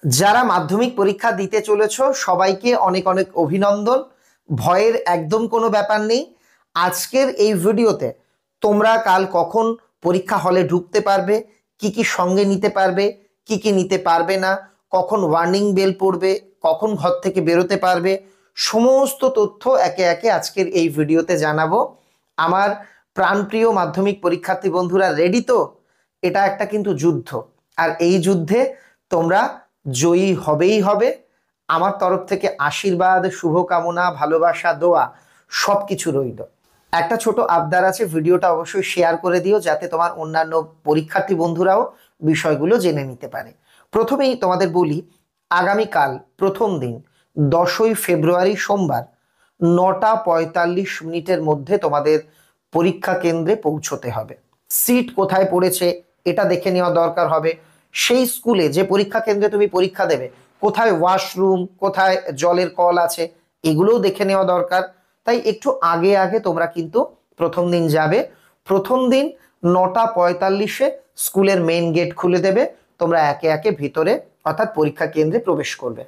যারা মাধ্যমিক পরীক্ষা দিতে চলেছ সবাইকে অনেক অনেক অভিনন্দন। ভয়ের একদম কোনো ব্যাপার নেই। আজকের এই ভিডিওতে তোমরা কাল কখন পরীক্ষা হলে ঢুকতে পারবে, কি কি সঙ্গে নিতে পারবে, কি কি নিতে পারবে না, কখন ওয়ার্নিং বেল পড়বে, কখন ঘর থেকে বেরোতে পারবে, সমস্ত তথ্য একে একে আজকের এই ভিডিওতে জানাবো। আমার প্রাণপ্রিয় মাধ্যমিক পরীক্ষার্থী বন্ধুরা রেডি তো? এটা একটা কিন্তু যুদ্ধ, আর এই যুদ্ধে তোমরা জয়ী হবেই হবে। আমার তরফ থেকে আশীর্বাদ, শুভকামনা, ভালোবাসা, দোয়া সব কিছু রইল। একটা ছোট আবদার আছে, ভিডিওটা অবশ্যই শেয়ার করে দিও যাতে তোমার অন্যান্য পরীক্ষার্থী বন্ধুরাও বিষয়গুলো জেনে নিতে পারে। প্রথমেই তোমাদের বলি, আগামীকাল প্রথম দিন 10ই ফেব্রুয়ারি সোমবার 9:45 মধ্যে তোমাদের পরীক্ষা কেন্দ্রে পৌঁছতে হবে। সিট কোথায় পড়েছে এটা দেখে নেওয়া দরকার হবে। সেই স্কুলে যে পরীক্ষা কেন্দ্রে তুমি পরীক্ষা দেবে কোথায় ওয়াশরুম, কোথায় জলের কল আছে, এগুলোও দেখে নেওয়া দরকার। তাই একটু আগে আগে তোমরা কিন্তু প্রথম দিন যাবে। প্রথম দিন 9:45 স্কুলের মেইন গেট খুলে দেবে, তোমরা একে একে ভিতরে অর্থাৎ পরীক্ষা কেন্দ্রে প্রবেশ করবে।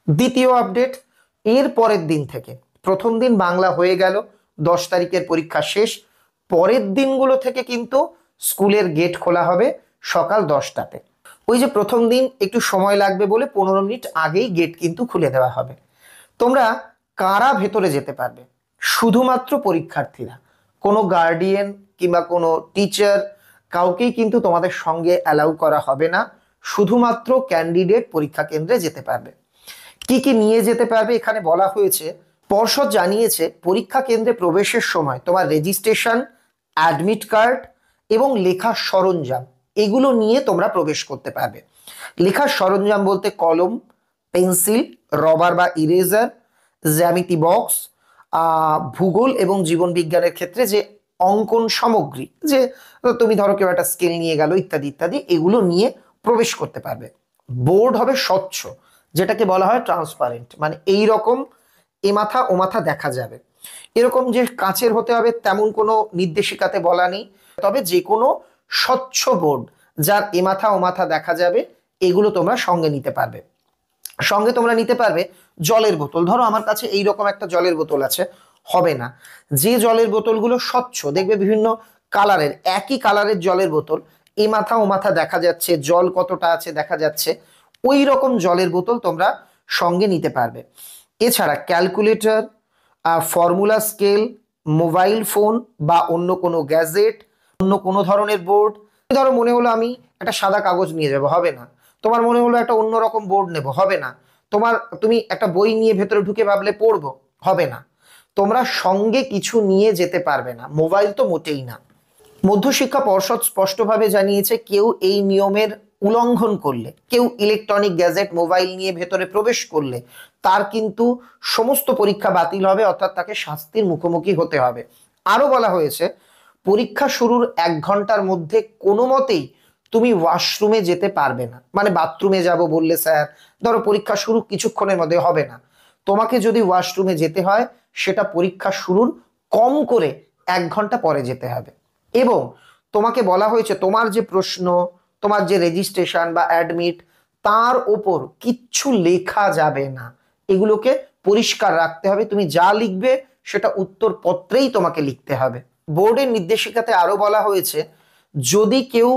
দ্বিতীয় আপডেট, এর পরের দিন থেকে, প্রথম দিন বাংলা হয়ে গেল, 10 তারিখের পরীক্ষা শেষ। পরের দিনগুলো থেকে কিন্তু স্কুলের গেট খোলা হবে সকাল 10টাতে। ওই যে প্রথম দিন একটু সময় লাগবে বলে 15 মিনিট আগেই গেট কিন্তু খুলে দেওয়া হবে। তোমরা কারা ভেতরে যেতে পারবে? শুধুমাত্র পরীক্ষার্থীরা, কোনো গার্ডিয়ান কিংবা কোনো টিচার কাউকেই কিন্তু তোমাদের সঙ্গে অ্যালাউ করা হবে না। শুধুমাত্র ক্যান্ডিডেট পরীক্ষা কেন্দ্রে যেতে পারবে। কি কি নিয়ে যেতে পারবে এখানে বলা হয়েছে। পর্ষদ জানিয়েছে পরীক্ষা কেন্দ্রে প্রবেশের সময় তোমার রেজিস্ট্রেশন, অ্যাডমিট কার্ড এবং লেখার সরঞ্জাম এগুলো নিয়ে তোমরা প্রবেশ করতে পারবে। লেখার সরঞ্জাম বলতে কলম, পেন্সিল, রবার বা ইরেজার, জ্যামিতি বক্স, ভূগোল এবং জীবন বিজ্ঞানের ক্ষেত্রে যে অঙ্কন সামগ্রী, যে তুমি ধরো কেউ একটা স্কেল নিয়ে গেল ইত্যাদি ইত্যাদি, এগুলো নিয়ে প্রবেশ করতে পারবে। বোর্ড হবে স্বচ্ছ, যেটাকে বলা হয় ট্রান্সপারেন্ট, মানে এই রকম এ মাথা ও মাথা দেখা যাবে। এরকম যে কাঁচের হতে হবে তেমন কোনো নির্দেশিকাতে বলা নেই, তবে যে কোনো স্বচ্ছ বোর্ড যার এ মাথা ও মাথা দেখা যাবে এগুলো তোমরা সঙ্গে নিতে পারবে। সঙ্গে তোমরা নিতে পারবে জলের বোতল। ধরো আমার কাছে এই রকম একটা জলের বোতল আছে, হবে না। যে জলের বোতলগুলো স্বচ্ছ, দেখবে বিভিন্ন কালারের, একই কালারের জলের বোতল, এ মাথা ও মাথা দেখা যাচ্ছে, জল কতটা আছে দেখা যাচ্ছে, ওই রকম জলের বোতল তোমরা সঙ্গে নিতে পারবে। এছাড়া calculator, formula scale, mobile phone বা অন্য কোনো গ্যাজেট, অন্য কোনো ধরনের বোর্ড। ধরো মনে হলো আমি একটা সাদা কাগজ নিয়ে যাব, হবে না। তোমার মনে হলো একটা অন্যরকম বোর্ড নেব, হবে না। তুমি একটা বই নিয়ে ভেতরে ঢুকে ভাবলে পড়বো, হবে না। তোমরা সঙ্গে কিছু নিয়ে যেতে পারবে না, মোবাইল তো মোটেই না। মধ্যশিক্ষা পর্ষদ স্পষ্টভাবে জানিয়েছে কেউ এই নিয়মের উল্লঙ্ঘন করলে, কেউ ইলেকট্রনিক গ্যাজেট মোবাইল নিয়ে ভেতরে প্রবেশ করলে তার কিন্তু সমস্ত পরীক্ষা বাতিল হবে, অর্থাৎ তাকে শাস্তির মুখোমুখি হতে হবে। আরো বলা হয়েছে পরীক্ষা শুরুর 1 ঘন্টার মধ্যে কোনো মতেই তুমি ওয়াশরুমে যেতে পারবে না। মানে বাথরুমে যাব বললে স্যার, ধরো পরীক্ষা শুরু কিছুক্ষণের মধ্যে, হবে না। তোমাকে যদি ওয়াশরুমে যেতে হয় সেটা পরীক্ষা শুরুর কম করে 1 ঘন্টা পরে যেতে হবে। এবং তোমাকে বলা হয়েছে তোমার যে প্রশ্ন, তোমার যে রেজিস্ট্রেশন বা অ্যাডমিট, তার ওপর কিচ্ছু লেখা যাবে না। এগুলোকে পরিষ্কার রাখতে হবে, তুমি যা লিখবে সেটা উত্তরপত্রেই তোমাকে লিখতে হবে। বোর্ডের নির্দেশিকাতে আরো বলা হয়েছে যদি কেউ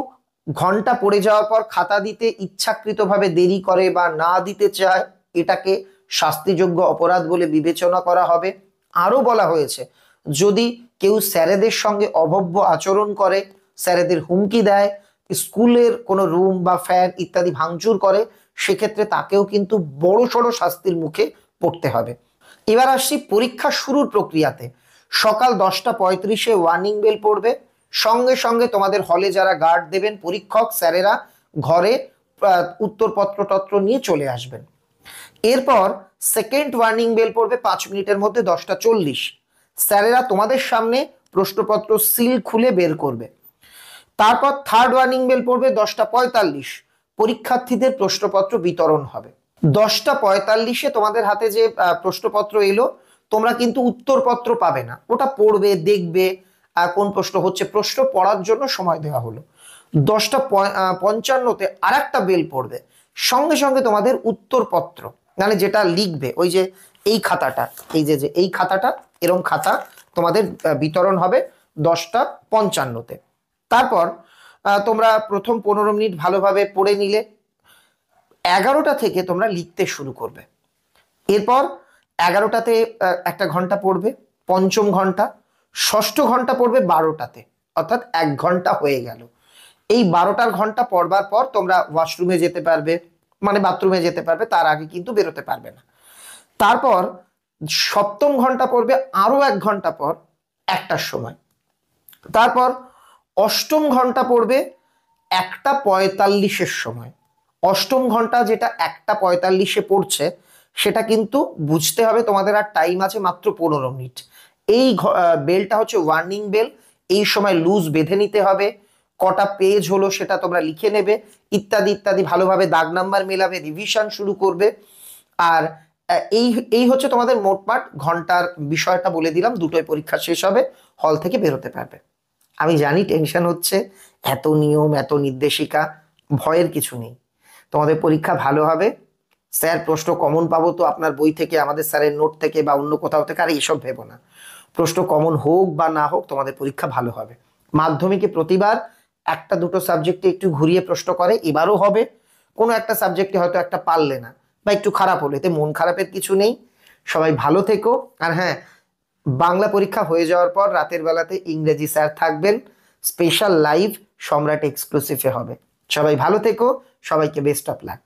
ঘন্টা পড়ে যাওয়ার পর খাতা দিতে ইচ্ছাকৃতভাবে দেরি করে বা না দিতে চায়, এটাকে শাস্তিযোগ্য অপরাধ বলে বিবেচনা করা হবে। আরো বলা হয়েছে যদি কেউ স্যারেদের সঙ্গে অভব্য আচরণ করে, স্যারেদের হুমকি দেয়, স্কুলের কোনো রুম বা ফ্যান ইত্যাদি ভাঙচুর করে, সেক্ষেত্রে তাকেও কিন্তু বড়সড় শাস্তির মুখে পড়তে হবে। এবার আসছি পরীক্ষা শুরুর প্রক্রিয়াতে। সকাল 10:35 ওয়ার্নিং বেল পড়বে, সঙ্গে সঙ্গে তোমাদের হলে যারা গার্ড দেবেন পরীক্ষক স্যারেরা ঘরে উত্তরপত্র টত্র নিয়ে চলে আসবেন। এরপর সেকেন্ড ওয়ার্নিং বেল পড়বে 5 মিনিটের মধ্যে, 10:40। স্যারেরা তোমাদের সামনে প্রশ্নপত্র সিল খুলে বের করবে। তারপর থার্ড ওয়ার্নিং বেল পড়বে 10:45, পরীক্ষার্থীদের প্রশ্নপত্র বিতরণ হবে। 10:45 তোমাদের হাতে যে প্রশ্নপত্র এলো, তোমরা কিন্তু উত্তরপত্র পাবে না, ওটা পড়বে, দেখবে কোন প্রশ্ন হচ্ছে, প্রশ্ন পড়ার জন্য সময় দেওয়া হলো। 10:55 আর একটা বেল পড়বে, সঙ্গে সঙ্গে তোমাদের উত্তরপত্র মানে যেটা লিখবে, ওই যে এই খাতাটা, এই যে যে এই খাতাটা, এরকম খাতা তোমাদের বিতরণ হবে 10:55-তে। তারপর তোমরা প্রথম 15 মিনিট ভালোভাবে পড়ে নিলে, 11টা থেকে তোমরা লিখতে শুরু করবে। এরপর 11টাতে 1 ঘন্টা পড়বে, পঞ্চম ঘন্টা, ষষ্ঠ ঘন্টা পড়বে 12টাতে, অর্থাৎ 1 ঘন্টা হয়ে গেল। এই 12টার ঘন্টা পড়বার পর তোমরা ওয়াশরুমে যেতে পারবে, মানে বাথরুমে যেতে পারবে, তার আগে কিন্তু বেরোতে পারবে না। তারপর সপ্তম ঘন্টা পড়বে আরো 1 ঘন্টা পর, 1টার সময়। তারপর অষ্টম ঘন্টা পড়বে 1:45-এর সময়। অষ্টম ঘন্টা যেটা 1:45-এ পড়ছে, সেটা কিন্তু বুঝতে হবে তোমাদের আর টাইম আছে মাত্র 15 মিনিট। এই বেলটা হচ্ছে ওয়ার্নিং বেল, এই সময় লুজ বেঁধে নিতে হবে, কটা পেজ হলো সেটা তোমরা লিখে নেবে, ইত্যাদি ইত্যাদি, ভালোভাবে দাগ নাম্বার মেলাবে, রিভিশন শুরু করবে। আর এই এই হচ্ছে তোমাদের মোটমাট ঘন্টার বিষয়টা বলে দিলাম। দুটোই পরীক্ষা শেষ হবে, হল থেকে বেরোতে পারবে। আমি জানি টেনশন হচ্ছে, এত নিয়ম, এত নির্দেশিকা, ভয়ের কিছু নেই, তোমাদের পরীক্ষা ভালো হবে। স্যার প্রশ্ন কমন পাবো তো আপনার বই থেকে, আমাদের স্যারের নোট থেকে বা অন্য কোথাও থেকে, আর এইসব ভেবো না। প্রশ্ন কমন হোক বা না হোক, তোমাদের পরীক্ষা ভালো হবে। মাধ্যমিকে প্রতিবার একটা দুটো সাবজেক্টে একটু ঘুরিয়ে প্রশ্ন করে, এবারও হবে। কোনো একটা সাবজেক্টে হয়তো একটা পারলে না বা একটু খারাপ হলো, এতে মন খারাপের কিছু নেই। সবাই ভালো থেকো। আর হ্যাঁ, বাংলা পরীক্ষা হয়ে যাওয়ার পর রাতের বেলাতে ইংরেজি স্যার থাকবেন, স্পেশাল লাইভ সম্রাট এক্সক্লুসিভে হবে। সবাই ভালো থেকো, সবাইকে বেস্ট অফ লাক।